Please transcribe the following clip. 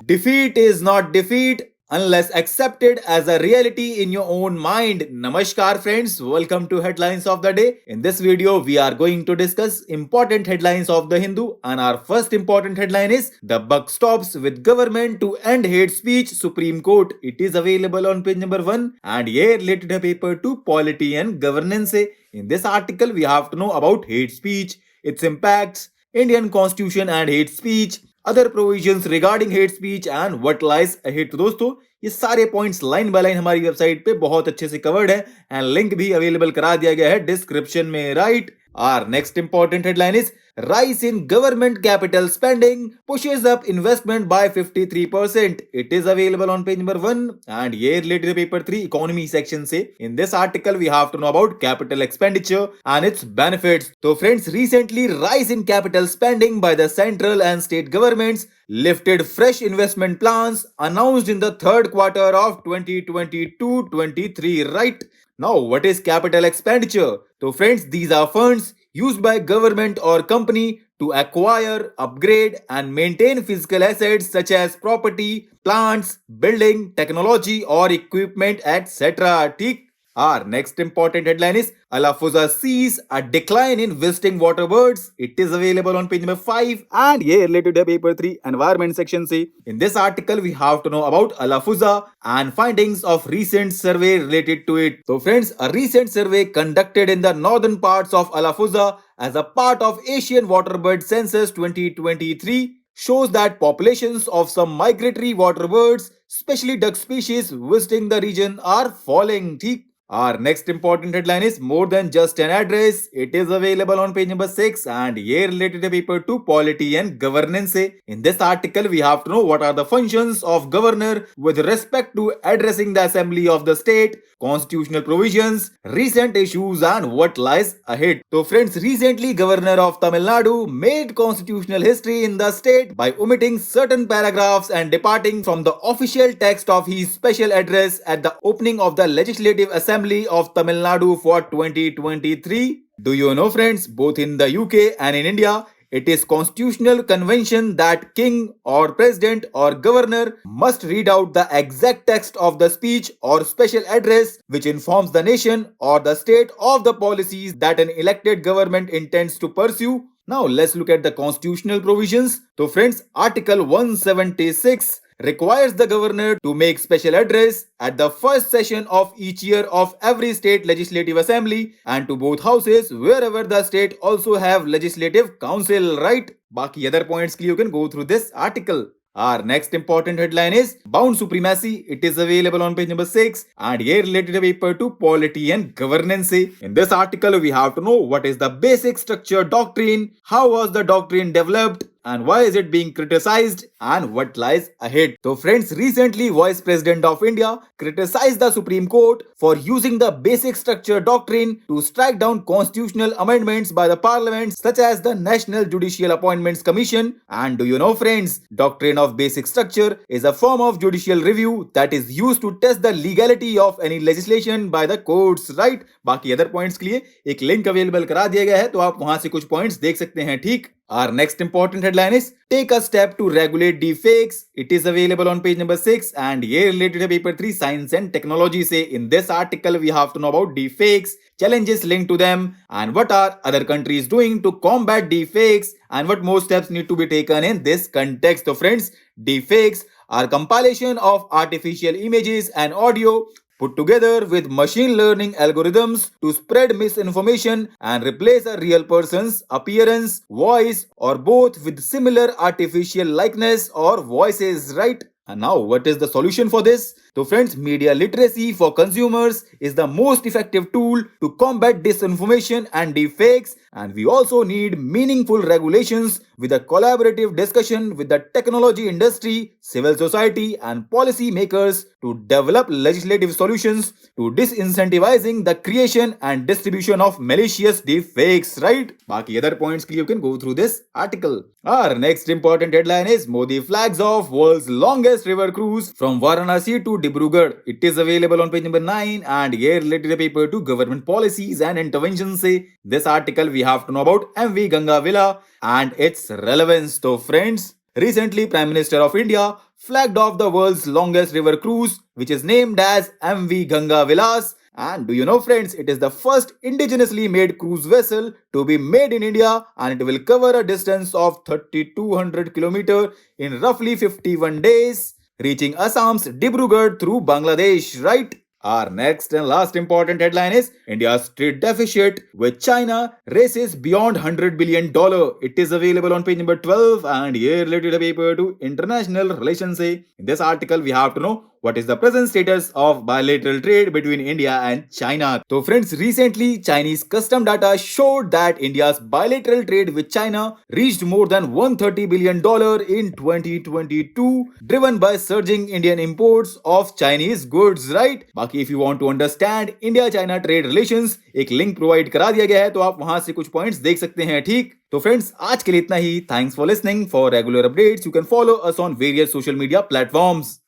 Defeat is not defeat unless accepted as a reality in your own mind. Namaskar friends, welcome to Headlines of the Day. In this video, we are going to discuss important headlines of the Hindu, and our first important headline is The Buck Stops with Government to End Hate Speech, Supreme Court. It is available on page number 1 and here related to paper 2, Polity and Governance. In this article, we have to know about hate speech, its impacts, Indian Constitution and hate speech, other provisions regarding hate speech and what lies ahead. तो दोस्तों ये सारे points line by line हमारी website पे बहुत अच्छे से covered है एंड लिंक भी अवेलेबल करा दिया गया है डिस्क्रिप्शन में, right. Our next important headline is Rise in Government Capital Spending Pushes Up Investment by 53%. It is available on page number 1 and here related to paper 3 economy section से. In this article we have to know about capital expenditure and its benefits. So friends, recently rise in capital spending by the central and state governments lifted fresh investment plans announced in the third quarter of 2022-23, right? Now, what is capital expenditure? So friends, these are funds used by government or company to acquire, upgrade and maintain physical assets such as property, plants, building, technology or equipment, etc. ठीक? Our next important headline is Alafuza sees a decline in visiting water birds. It is available on page number 5 and here related to paper 3 environment section C. In this article we have to know about Alafuza and findings of recent survey related to it. So friends, a recent survey conducted in the northern parts of Alafuza as a part of Asian Waterbird Census 2023 shows that populations of some migratory water birds, especially duck species visiting the region, are falling. ठीक? Our next important headline is More Than Just an Address. It is available on page number 6 and here related to paper 2, Polity and Governance. In this article, we have to know what are the functions of governor with respect to addressing the assembly of the state, constitutional provisions, recent issues and what lies ahead. So friends, recently Governor of Tamil Nadu made constitutional history in the state by omitting certain paragraphs and departing from the official text of his special address at the opening of the Legislative Assembly of Tamil Nadu for 2023. Do you know friends, both in the UK and in India, it is constitutional convention that king or president or governor must read out the exact text of the speech or special address which informs the nation or the state of the policies that an elected government intends to pursue. Now let's look at the constitutional provisions. So friends, Article 176 requires the governor to make special address at the first session of each year of every state legislative assembly and to both houses wherever the state also have legislative council, right? Baki other points you can go through this article. Our next important headline is Bound Supremacy. It is available on page number 6 and here related to paper 2, Polity and Governance. In this article, we have to know what is the basic structure doctrine, how was the doctrine developed, and why is it being criticized and what lies ahead. So friends, recently Vice President of India criticized the Supreme Court for using the basic structure doctrine to strike down constitutional amendments by the parliament such as the National Judicial Appointments Commission. And do you know friends, doctrine of basic structure is a form of judicial review that is used to test the legality of any legislation by the courts, right? बाकी other points के लिए एक link available करा दिया गया है तो आप वहां से कुछ points देख सकते हैं, ठीक? Our next important headline is Take a Step to Regulate Defects. It is available on page number 6 and here related to paper 3, Science and Technology. Say in this article we have to know about defects, challenges linked to them and what are other countries doing to combat defects and what more steps need to be taken in this context. So friends, defects are compilation of artificial images and audio put together with machine learning algorithms to spread misinformation and replace a real person's appearance, voice, or both with similar artificial likeness or voices, right? And now, what is the solution for this? So friends, media literacy for consumers is the most effective tool to combat disinformation and deepfakes, and we also need meaningful regulations with a collaborative discussion with the technology industry, civil society and policy makers to develop legislative solutions to disincentivizing the creation and distribution of malicious deepfakes, right? Baki other points you can go through this article. Our next important headline is Modi flags off world's longest river cruise from Varanasi to Dibrugarh. It is available on page number 9 and here related to paper to government policies and interventions. This article we have to know about MV Ganga Villa and its relevance. So friends, recently Prime Minister of India flagged off the world's longest river cruise, which is named as MV Ganga Vilas. And do you know, friends, it is the first indigenously made cruise vessel to be made in India, and it will cover a distance of 3,200 km in roughly 51 days, reaching Assam's Dibrugarh through Bangladesh, right? Our next and last important headline is India's trade deficit with China races beyond $100 billion. It is available on page number 12 and here related paper to international relations. In this article, we have to know what is the present status of bilateral trade between India and China. So friends, recently Chinese custom data showed that India's bilateral trade with China reached more than $130 billion in 2022, driven by surging Indian imports of Chinese goods, right? बाकी if you want to understand India China trade relations, एक link provide करा दिया गया है, तो आप वहां से कुछ पॉइंट्स देख सकते हैं, ठीक? तो फ्रेंड्स, आज के लिए इतना ही. Thanks for listening. For regular updates you can follow us on various social media platforms.